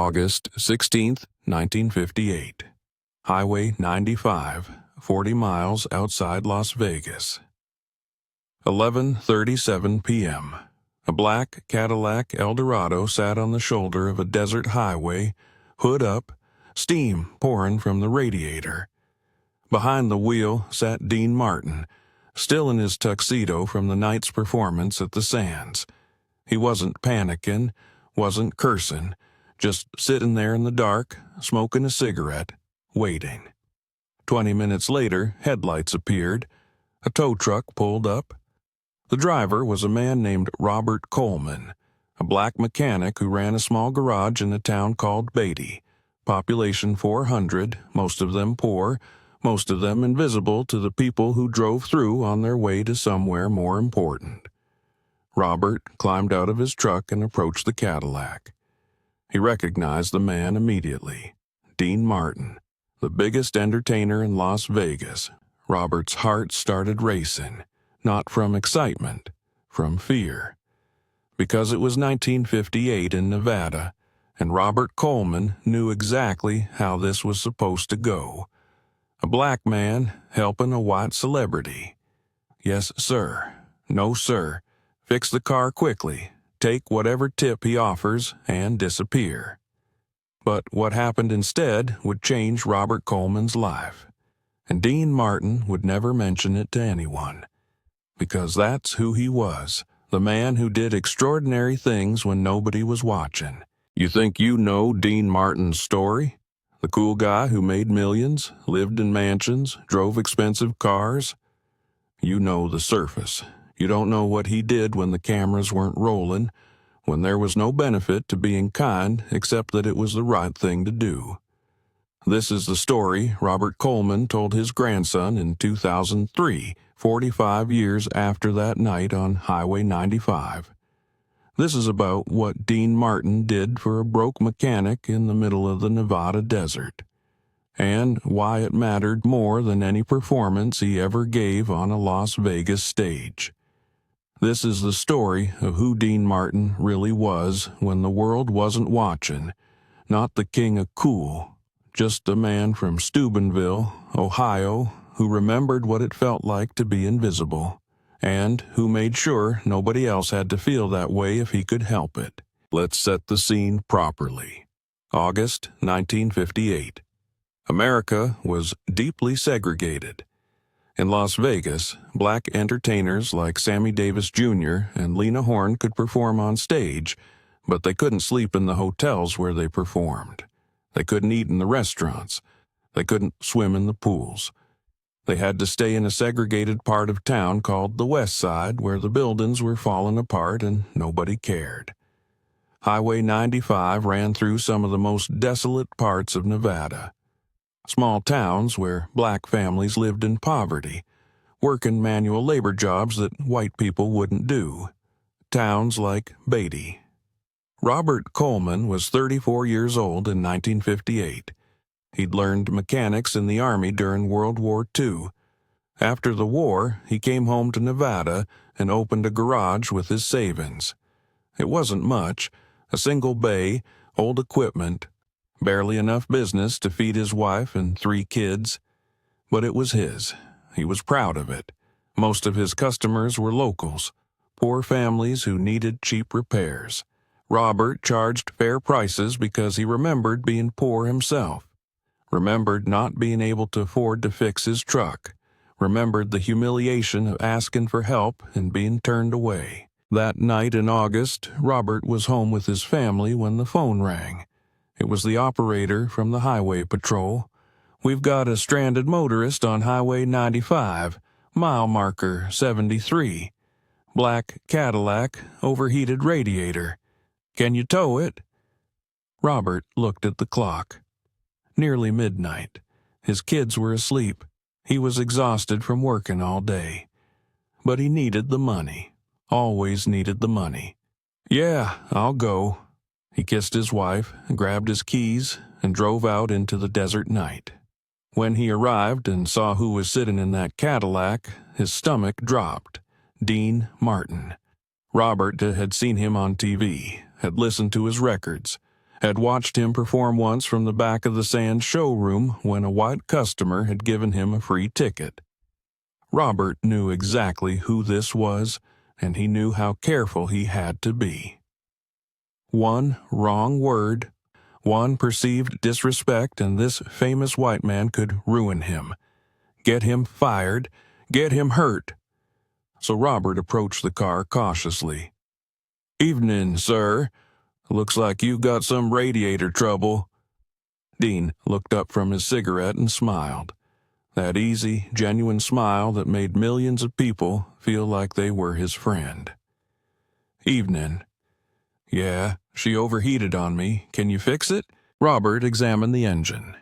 August 16, 1958. Highway 95, 40 miles outside Las Vegas. 11:37 p.m. A black Cadillac Eldorado sat on the shoulder of a desert highway, hood up, steam pouring from the radiator. Behind the wheel sat Dean Martin, still in his tuxedo from the night's performance at the Sands. He wasn't panicking, wasn't cursing, just sitting there in the dark, smoking a cigarette, waiting. 20 minutes later, headlights appeared. A tow truck pulled up. The driver was a man named Robert Coleman, a black mechanic who ran a small garage in a town called Beatty. Population 400, most of them poor, most of them invisible to the people who drove through on their way to somewhere more important. Robert climbed out of his truck and approached the Cadillac. He recognized the man immediately. Dean Martin, the biggest entertainer in Las Vegas. Robert's heart started racing, not from excitement, from fear. Because it was 1958 in Nevada, and Robert Coleman knew exactly how this was supposed to go. A black man helping a white celebrity. Yes, sir. No, sir. Fix the car quickly, take whatever tip he offers, and disappear. But what happened instead would change Robert Coleman's life. And Dean Martin would never mention it to anyone. Because that's who he was, the man who did extraordinary things when nobody was watching. You think you know Dean Martin's story? The cool guy who made millions, lived in mansions, drove expensive cars? You know the surface. You don't know what he did when the cameras weren't rolling, when there was no benefit to being kind except that it was the right thing to do. This is the story Robert Coleman told his grandson in 2003, 45 years after that night on Highway 95. This is about what Dean Martin did for a broke mechanic in the middle of the Nevada desert, and why it mattered more than any performance he ever gave on a Las Vegas stage. This is the story of who Dean Martin really was when the world wasn't watching, not the king of cool, just a man from Steubenville, Ohio, who remembered what it felt like to be invisible, and who made sure nobody else had to feel that way if he could help it. Let's set the scene properly. August 1958. America was deeply segregated. In Las Vegas, black entertainers like Sammy Davis Jr. and Lena Horne could perform on stage, but they couldn't sleep in the hotels where they performed. They couldn't eat in the restaurants. They couldn't swim in the pools. They had to stay in a segregated part of town called the West Side, where the buildings were falling apart and nobody cared. Highway 95 ran through some of the most desolate parts of Nevada. Small towns where black families lived in poverty, working manual labor jobs that white people wouldn't do. Towns like Beatty. Robert Coleman was 34 years old in 1958. He'd learned mechanics in the Army during World War II. After the war, he came home to Nevada and opened a garage with his savings. It wasn't much, a single bay, old equipment, barely enough business to feed his wife and 3 kids. But it was his. He was proud of it. Most of his customers were locals, poor families who needed cheap repairs. Robert charged fair prices because he remembered being poor himself, remembered not being able to afford to fix his truck, remembered the humiliation of asking for help and being turned away. That night in August, Robert was home with his family when the phone rang. It was the operator from the Highway Patrol. "We've got a stranded motorist on Highway 95, mile marker 73. Black Cadillac, overheated radiator. Can you tow it?" Robert looked at the clock. Nearly midnight. His kids were asleep. He was exhausted from working all day. But he needed the money. Always needed the money. "Yeah, I'll go." He kissed his wife, grabbed his keys, and drove out into the desert night. When he arrived and saw who was sitting in that Cadillac, his stomach dropped. Dean Martin. Robert had seen him on TV, had listened to his records, had watched him perform once from the back of the Sands showroom when a white customer had given him a free ticket. Robert knew exactly who this was, and he knew how careful he had to be. One wrong word, one perceived disrespect, and this famous white man could ruin him, get him fired, get him hurt. So Robert approached the car cautiously. "Evening, sir. Looks like you've got some radiator trouble." Dean looked up from his cigarette and smiled. That easy, genuine smile that made millions of people feel like they were his friend. "Evening. Yeah, she overheated on me. Can you fix it?" Robert examined the engine.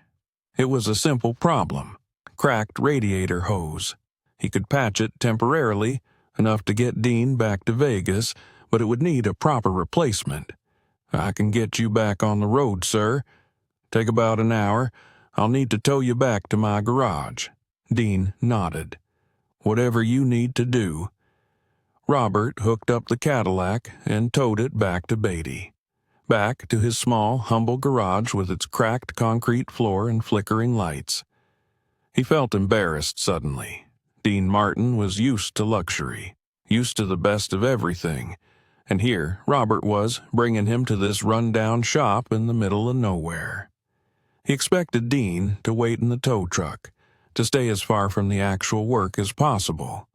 It was a simple problem. Cracked radiator hose. He could patch it temporarily, enough to get Dean back to Vegas, but it would need a proper replacement. "I can get you back on the road, sir. Take about an hour. I'll need to tow you back to my garage." Dean nodded. "Whatever you need to do." Robert hooked up the Cadillac and towed it back to Beatty. Back to his small, humble garage with its cracked concrete floor and flickering lights. He felt embarrassed suddenly. Dean Martin was used to luxury, used to the best of everything, and here Robert was bringing him to this run-down shop in the middle of nowhere. He expected Dean to wait in the tow truck, to stay as far from the actual work as possible.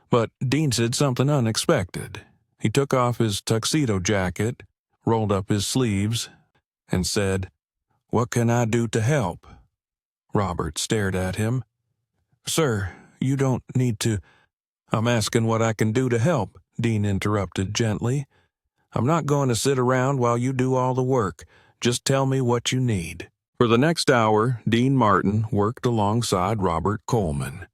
But Dean did something unexpected. He took off his tuxedo jacket, rolled up his sleeves, and said, "What can I do to help?" Robert stared at him. "Sir, you don't need to—" "I'm asking what I can do to help," Dean interrupted gently. "I'm not going to sit around while you do all the work. Just tell me what you need." For the next hour, Dean Martin worked alongside Robert Coleman.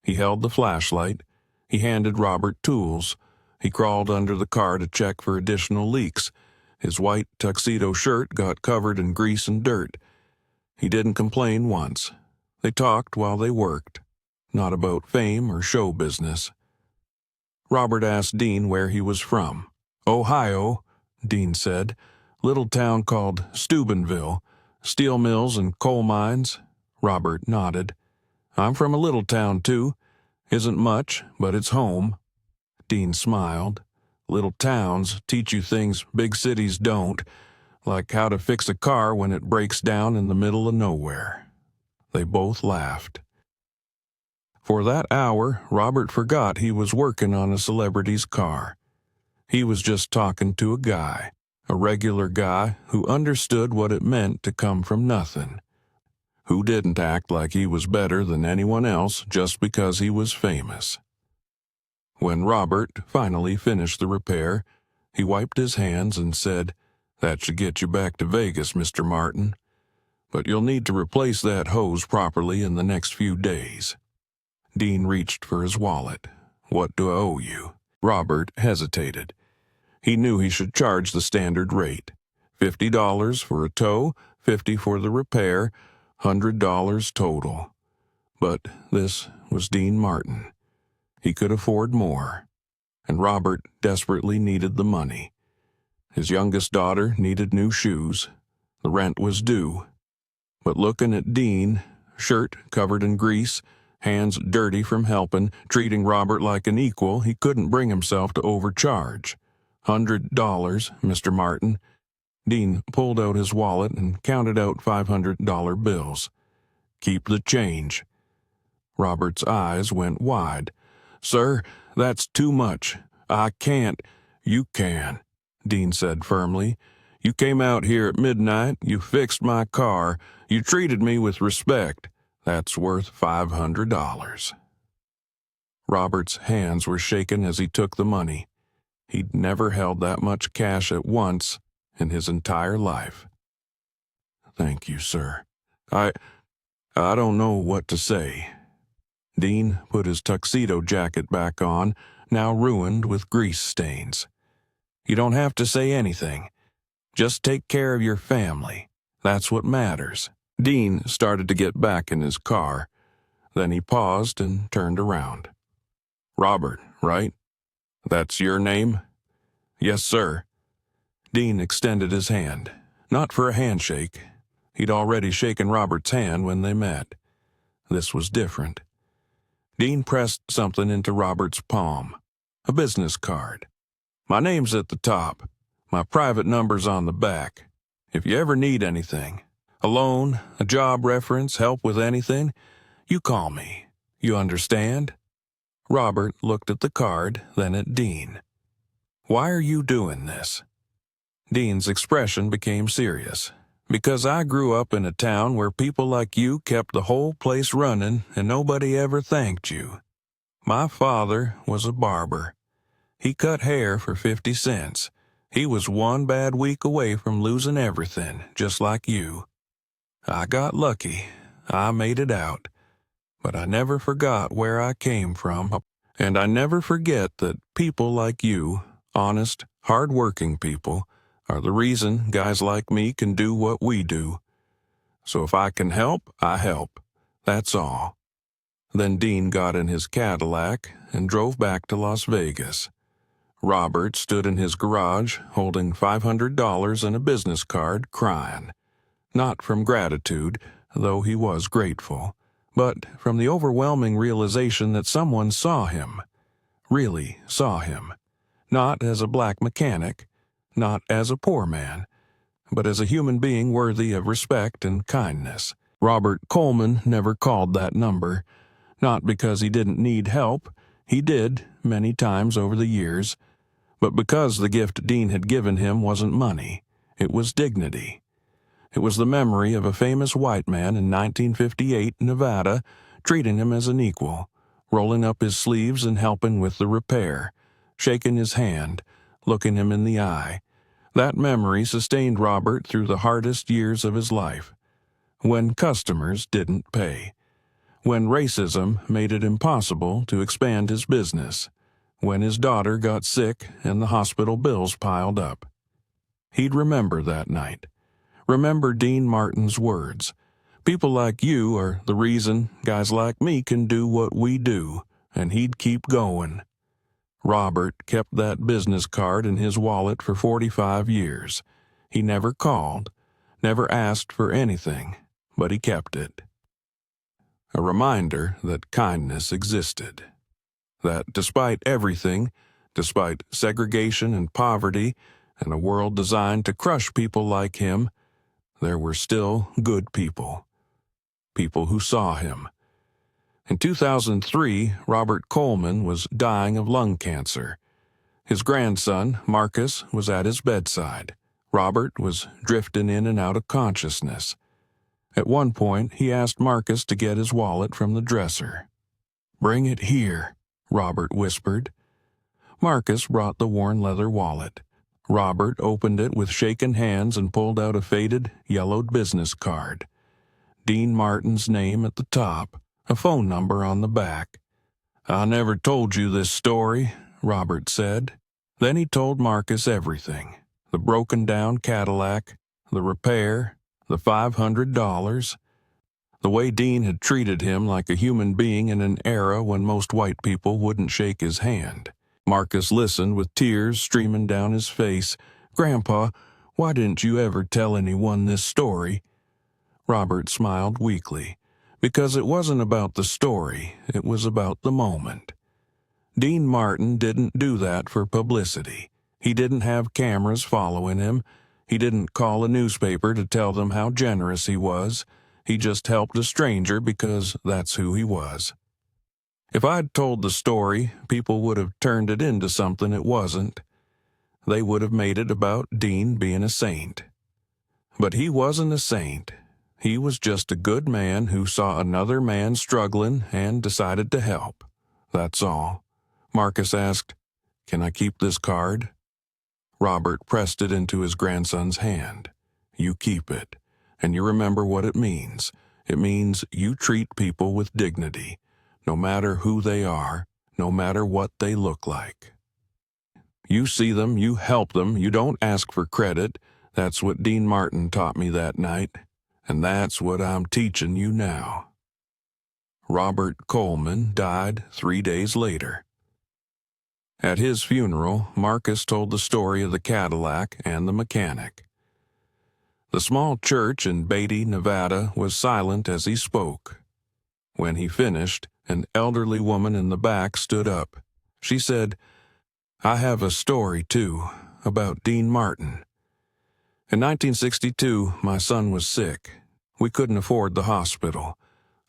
He held the flashlight. He handed Robert tools. He crawled under the car to check for additional leaks. His white tuxedo shirt got covered in grease and dirt. He didn't complain once. They talked while they worked, not about fame or show business. Robert asked Dean where he was from. "Ohio," Dean said. "Little town called Steubenville. Steel mills and coal mines." Robert nodded. "I'm from a little town, too. Isn't much, but it's home." Dean smiled. "Little towns teach you things big cities don't, like how to fix a car when it breaks down in the middle of nowhere." They both laughed. For that hour, Robert forgot he was working on a celebrity's car. He was just talking to a guy, a regular guy who understood what it meant to come from nothing, who didn't act like he was better than anyone else just because he was famous. When Robert finally finished the repair, he wiped his hands and said, "That should get you back to Vegas, Mr. Martin. But you'll need to replace that hose properly in the next few days." Dean reached for his wallet. "What do I owe you?" Robert hesitated. He knew he should charge the standard rate. $50 for a tow, $50 for the repair, $100 total. But this was Dean Martin. He could afford more, and Robert desperately needed the money. His youngest daughter needed new shoes. The rent was due. But looking at Dean, shirt covered in grease, hands dirty from helping, treating Robert like an equal, he couldn't bring himself to overcharge. $100, Mr. Martin. Dean pulled out his wallet and counted out $500 bills. "Keep the change." Robert's eyes went wide. "Sir, that's too much. I can't." "You can," Dean said firmly. "You came out here at midnight, you fixed my car, you treated me with respect. That's worth $500. Robert's hands were shaking as he took the money. He'd never held that much cash at once in his entire life. "Thank you, sir. I don't know what to say." Dean put his tuxedo jacket back on, now ruined with grease stains. "You don't have to say anything. Just take care of your family. That's what matters." Dean started to get back in his car. Then he paused and turned around. "Robert, right? That's your name?" "Yes, sir." Dean extended his hand. Not for a handshake. He'd already shaken Robert's hand when they met. This was different. Dean pressed something into Robert's palm. A business card. "My name's at the top. My private number's on the back. If you ever need anything, a loan, a job reference, help with anything, you call me. You understand?" Robert looked at the card, then at Dean. "Why are you doing this?" Dean's expression became serious. "Because I grew up in a town where people like you kept the whole place running and nobody ever thanked you. My father was a barber. He cut hair for 50 cents. He was one bad week away from losing everything, just like you. I got lucky. I made it out. But I never forgot where I came from, and I never forget that people like you, honest, hard-working people, are the reason guys like me can do what we do. So if I can help, I help. That's all." Then Dean got in his Cadillac and drove back to Las Vegas. Robert stood in his garage holding $500 and a business card, crying. Not from gratitude, though he was grateful, but from the overwhelming realization that someone saw him, really saw him, not as a black mechanic, not as a poor man, but as a human being worthy of respect and kindness. Robert Coleman never called that number, not because he didn't need help. He did, many times over the years, but because the gift Dean had given him wasn't money. It was dignity. It was the memory of a famous white man in 1958 Nevada treating him as an equal, rolling up his sleeves and helping with the repair, shaking his hand, looking him in the eye. That memory sustained Robert through the hardest years of his life. When customers didn't pay. When racism made it impossible to expand his business. When his daughter got sick and the hospital bills piled up. He'd remember that night. Remember Dean Martin's words. "People like you are the reason guys like me can do what we do," and he'd keep going. Robert kept that business card in his wallet for 45 years. He never called, never asked for anything, but he kept it. A reminder that kindness existed. That despite everything, despite segregation and poverty, and a world designed to crush people like him, there were still good people. People who saw him. In 2003, Robert Coleman was dying of lung cancer. His grandson, Marcus, was at his bedside. Robert was drifting in and out of consciousness. At one point, he asked Marcus to get his wallet from the dresser. "Bring it here," Robert whispered. Marcus brought the worn leather wallet. Robert opened it with shaken hands and pulled out a faded, yellowed business card. Dean Martin's name at the top, a phone number on the back. "I never told you this story," Robert said. Then he told Marcus everything. The broken-down Cadillac, the repair, the $500, the way Dean had treated him like a human being in an era when most white people wouldn't shake his hand. Marcus listened with tears streaming down his face. "Grandpa, why didn't you ever tell anyone this story?" Robert smiled weakly. Because it wasn't about the story, it was about the moment. Dean Martin didn't do that for publicity. He didn't have cameras following him. He didn't call a newspaper to tell them how generous he was. He just helped a stranger because that's who he was. If I'd told the story, people would have turned it into something it wasn't. They would have made it about Dean being a saint. But he wasn't a saint. He was just a good man who saw another man struggling and decided to help. That's all. Marcus asked, "Can I keep this card?" Robert pressed it into his grandson's hand. "You keep it, and you remember what it means. It means you treat people with dignity, no matter who they are, no matter what they look like. You see them, you help them, you don't ask for credit. That's what Dean Martin taught me that night. And that's what I'm teaching you now." Robert Coleman died 3 days later. At his funeral, Marcus told the story of the Cadillac and the mechanic. The small church in Beatty, Nevada, was silent as he spoke. When he finished, an elderly woman in the back stood up. She said, "I have a story, too, about Dean Martin. In 1962, my son was sick. We couldn't afford the hospital.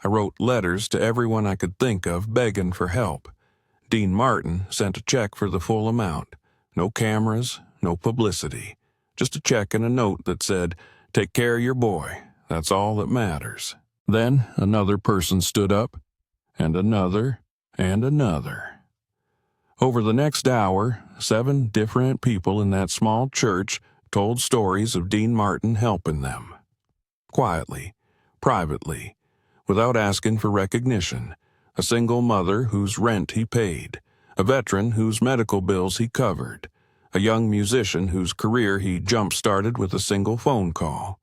I wrote letters to everyone I could think of begging for help. Dean Martin sent a check for the full amount. No cameras, no publicity. Just a check and a note that said, 'Take care of your boy. That's all that matters.'" Then another person stood up, and another, and another. Over the next hour, 7 different people in that small church told stories of Dean Martin helping them. Quietly, privately, without asking for recognition. A single mother whose rent he paid, a veteran whose medical bills he covered, a young musician whose career he jump-started with a single phone call.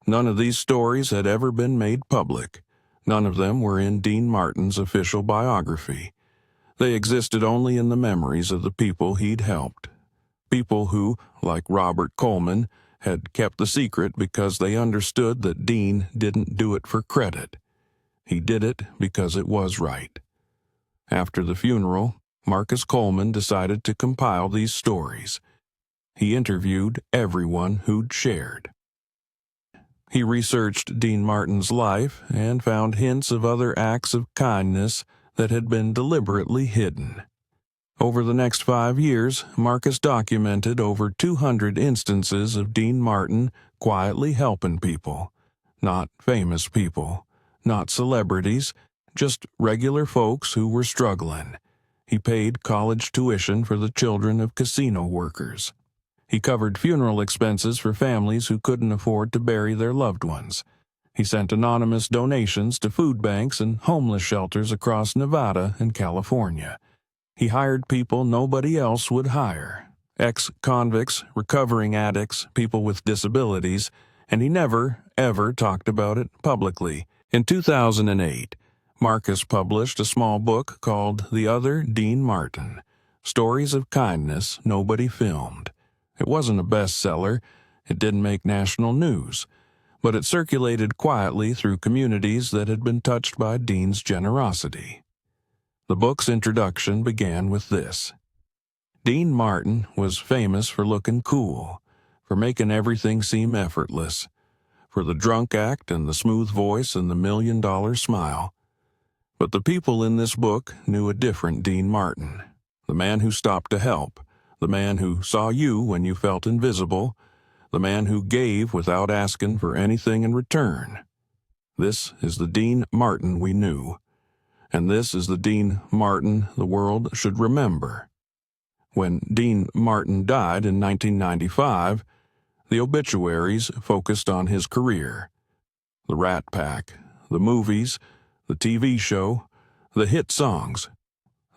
None of these stories had ever been made public. None of them were in Dean Martin's official biography. They existed only in the memories of the people he'd helped. People who, like Robert Coleman, had kept the secret because they understood that Dean didn't do it for credit. He did it because it was right. After the funeral, Marcus Coleman decided to compile these stories. He interviewed everyone who'd shared. He researched Dean Martin's life and found hints of other acts of kindness that had been deliberately hidden. Over the next 5 years, Marcus documented over 200 instances of Dean Martin quietly helping people. Not famous people, not celebrities, just regular folks who were struggling. He paid college tuition for the children of casino workers. He covered funeral expenses for families who couldn't afford to bury their loved ones. He sent anonymous donations to food banks and homeless shelters across Nevada and California. He hired people nobody else would hire, ex-convicts, recovering addicts, people with disabilities, and he never, ever talked about it publicly. In 2008, Marcus published a small book called The Other Dean Martin, Stories of Kindness Nobody Filmed. It wasn't a bestseller, it didn't make national news, but it circulated quietly through communities that had been touched by Dean's generosity. The book's introduction began with this. Dean Martin was famous for looking cool, for making everything seem effortless, for the drunk act and the smooth voice and the $1,000,000 smile. But the people in this book knew a different Dean Martin, the man who stopped to help, the man who saw you when you felt invisible, the man who gave without asking for anything in return. This is the Dean Martin we knew, and this is the Dean Martin the world should remember. When Dean Martin died in 1995, the obituaries focused on his career. The Rat Pack, the movies, the TV show, the hit songs.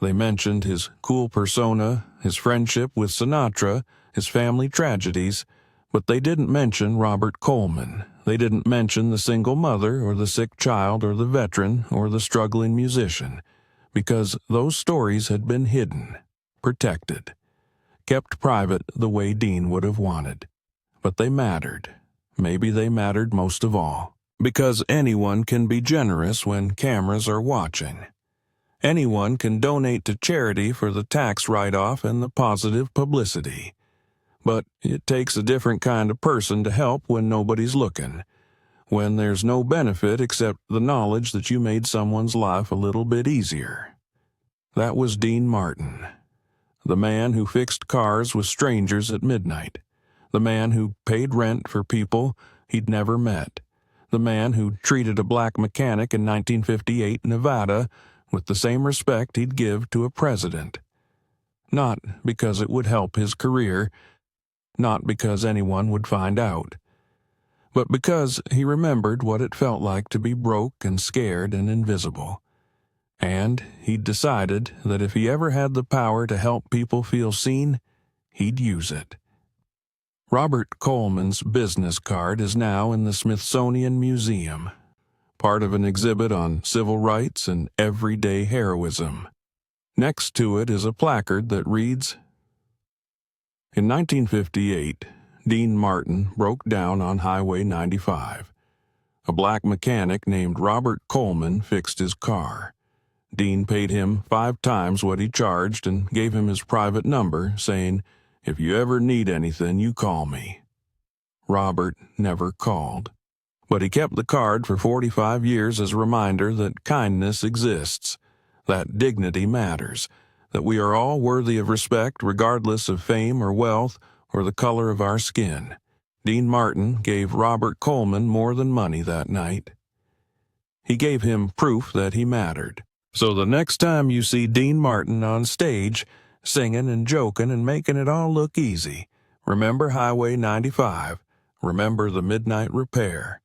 They mentioned his cool persona, his friendship with Sinatra, his family tragedies, but they didn't mention Robert Coleman. They didn't mention the single mother or the sick child or the veteran or the struggling musician, because those stories had been hidden, protected, kept private the way Dean would have wanted. But they mattered. Maybe they mattered most of all, because anyone can be generous when cameras are watching. Anyone can donate to charity for the tax write-off and the positive publicity. But it takes a different kind of person to help when nobody's looking, when there's no benefit except the knowledge that you made someone's life a little bit easier. That was Dean Martin, the man who fixed cars with strangers at midnight, the man who paid rent for people he'd never met, the man who treated a black mechanic in 1958 Nevada with the same respect he'd give to a president. Not because it would help his career, not because anyone would find out, but because he remembered what it felt like to be broke and scared and invisible. And he'd decided that if he ever had the power to help people feel seen, he'd use it. Robert Coleman's business card is now in the Smithsonian Museum, part of an exhibit on civil rights and everyday heroism. Next to it is a placard that reads, "In 1958, Dean Martin broke down on Highway 95. A black mechanic named Robert Coleman fixed his car. Dean paid him 5 times what he charged and gave him his private number, saying, "If you ever need anything, you call me." Robert never called, but he kept the card for 45 years as a reminder that kindness exists, that dignity matters, that we are all worthy of respect regardless of fame or wealth or the color of our skin. Dean Martin gave Robert Coleman more than money that night. He gave him proof that he mattered. So the next time you see Dean Martin on stage, singing and joking and making it all look easy, remember Highway 95. Remember the midnight repair.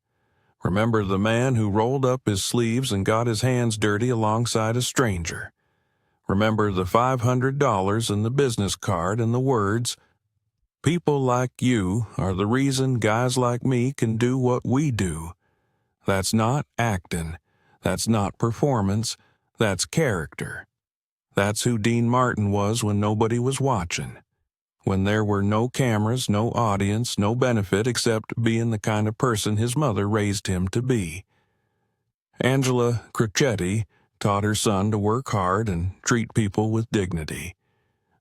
Remember the man who rolled up his sleeves and got his hands dirty alongside a stranger. Remember the $500 and the business card and the words, "People like you are the reason guys like me can do what we do." That's not acting. That's not performance. That's character. That's who Dean Martin was when nobody was watching. When there were no cameras, no audience, no benefit except being the kind of person his mother raised him to be. Angela Crocetti taught her son to work hard and treat people with dignity.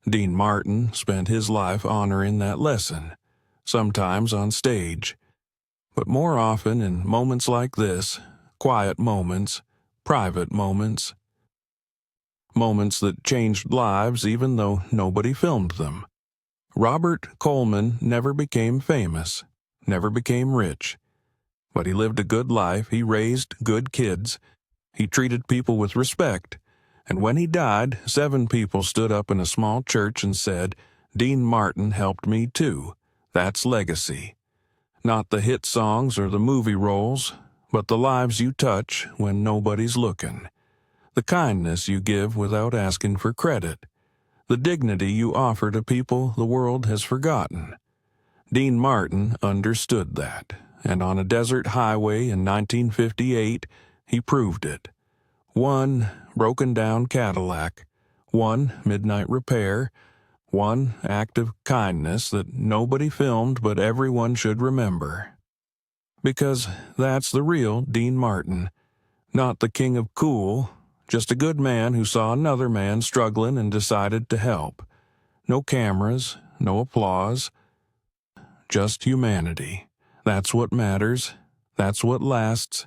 Dean Martin spent his life honoring that lesson, sometimes on stage, but more often in moments like this, quiet moments, private moments. Moments that changed lives even though nobody filmed them. Robert Coleman never became famous, never became rich, but he lived a good life, he raised good kids, he treated people with respect, and when he died, 7 people stood up in a small church and said, "Dean Martin helped me too." That's legacy. Not the hit songs or the movie roles, but the lives you touch when nobody's looking. The kindness you give without asking for credit. The dignity you offer to people the world has forgotten. Dean Martin understood that, and on a desert highway in 1958, he proved it. 1 broken-down Cadillac, 1 midnight repair, 1 act of kindness that nobody filmed but everyone should remember. Because that's the real Dean Martin, not the king of cool, just a good man who saw another man struggling and decided to help. No cameras, no applause, just humanity. That's what matters. That's what lasts.